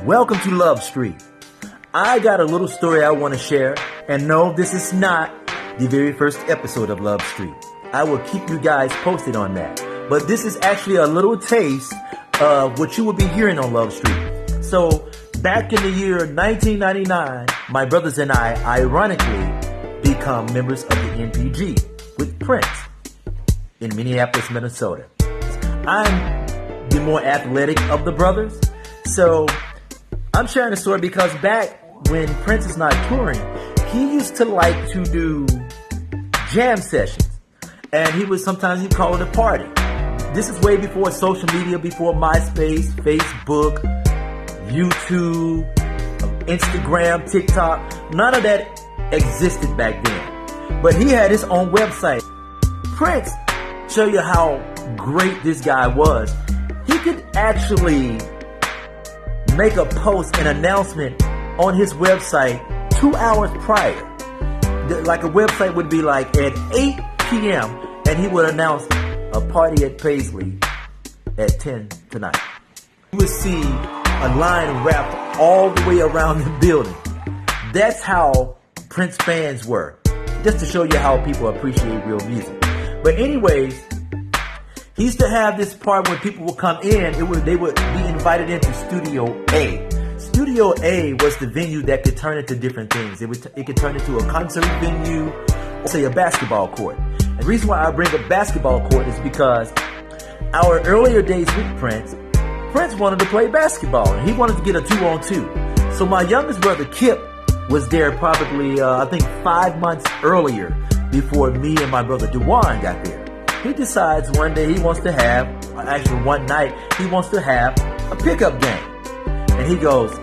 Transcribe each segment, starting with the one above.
Welcome to Love Street. I got a little story I want to share, and no, this is not the very first episode of Love Street. I will keep you guys posted on that. But this is actually a little taste of what you will be hearing on Love Street. So, back in the year 1999, my brothers and I ironically become members of the NPG with Prince in Minneapolis, Minnesota. I'm the more athletic of the brothers, so I'm sharing the story because back when Prince is not touring, he used to like to do jam sessions, and sometimes he'd call it a party. This is way before social media, before MySpace, Facebook, YouTube, Instagram, TikTok. None of that existed back then. But he had his own website. Prince, show you how great this guy was. He could actually make a post, an announcement on his website 2 hours prior. Like a website would be like at 8 p.m. and he would announce a party at Paisley at 10 tonight. You would see a line wrapped all the way around the building. That's how Prince fans were. Just to show you how people appreciate real music. But anyways, he used to have this part where people would come in. They would be invited into Studio A. Studio A was the venue that could turn into different things. It could turn into a concert venue, or say a basketball court. And the reason why I bring up basketball court is because our earlier days with Prince wanted to play basketball, and he wanted to get a 2-on-2. So my youngest brother Kip was there probably, I think 5 months earlier before me and my brother DuJuan got there. He decides one day he wants to have, actually one night, he wants to have a pickup game. And he goes,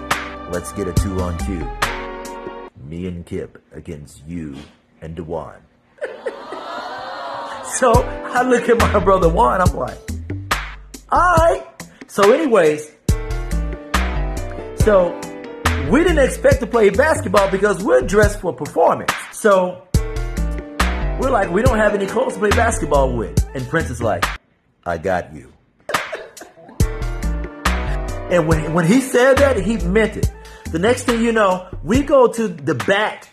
let's get a 2-on-2. Me and Kip against you and DuJuan. So I look at my brother Juan, I'm like, alright. So anyways, we didn't expect to play basketball because we're dressed for performance. So we're like, we don't have any clothes to play basketball with. And Prince is like, I got you. And when he said that, he meant it. The next thing you know, we go to the back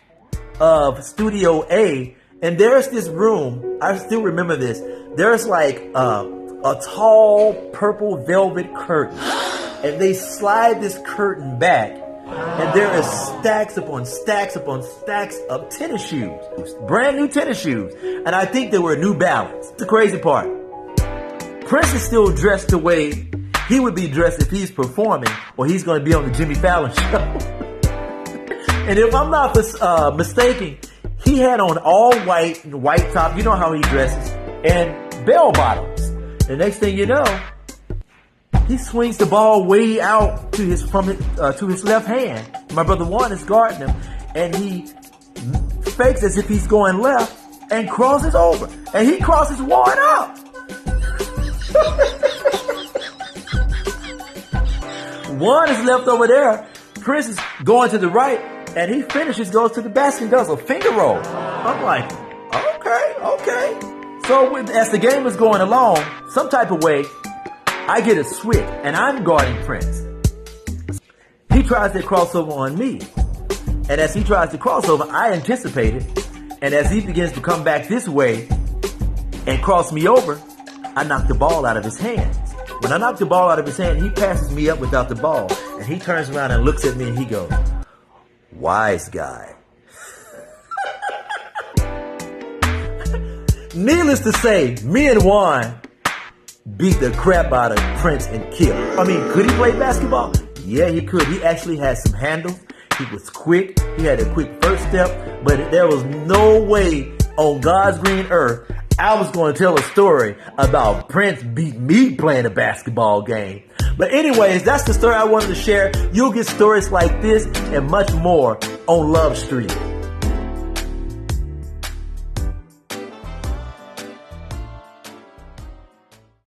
of Studio A, and there's this room. I still remember this. There's like a tall purple velvet curtain. And they slide this curtain back. And there is stacks upon stacks upon stacks of tennis shoes. Brand new tennis shoes. And I think they were New Balance. The crazy part. Prince is still dressed the way he would be dressed if he's performing or he's going to be on the Jimmy Fallon show. And if I'm not mistaken, he had on all white top. You know how he dresses. And bell bottoms. The next thing you know, he swings the ball way out to his left hand. My brother Juan is guarding him, and he fakes as if he's going left and crosses over. And he crosses Juan up. Juan is left over there. Prince is going to the right, and he finishes, goes to the basket and does a finger roll. I'm like, okay. So as the game is going along, some type of way, I get a switch, and I'm guarding Prince. He tries to crossover on me. And as he tries to crossover, I anticipate it. And as he begins to come back this way and cross me over, I knock the ball out of his hands. When I knock the ball out of his hand, he passes me up without the ball. And he turns around and looks at me and he goes, wise guy. Needless to say, me and Juan beat the crap out of Prince and Kip. I mean, could he play basketball? Yeah, he could. He actually had some handles. He was quick. He had a quick first step. But there was no way on God's green earth I was going to tell a story about Prince beat me playing a basketball game. But anyways, that's the story I wanted to share. You'll get stories like this and much more on Love Street.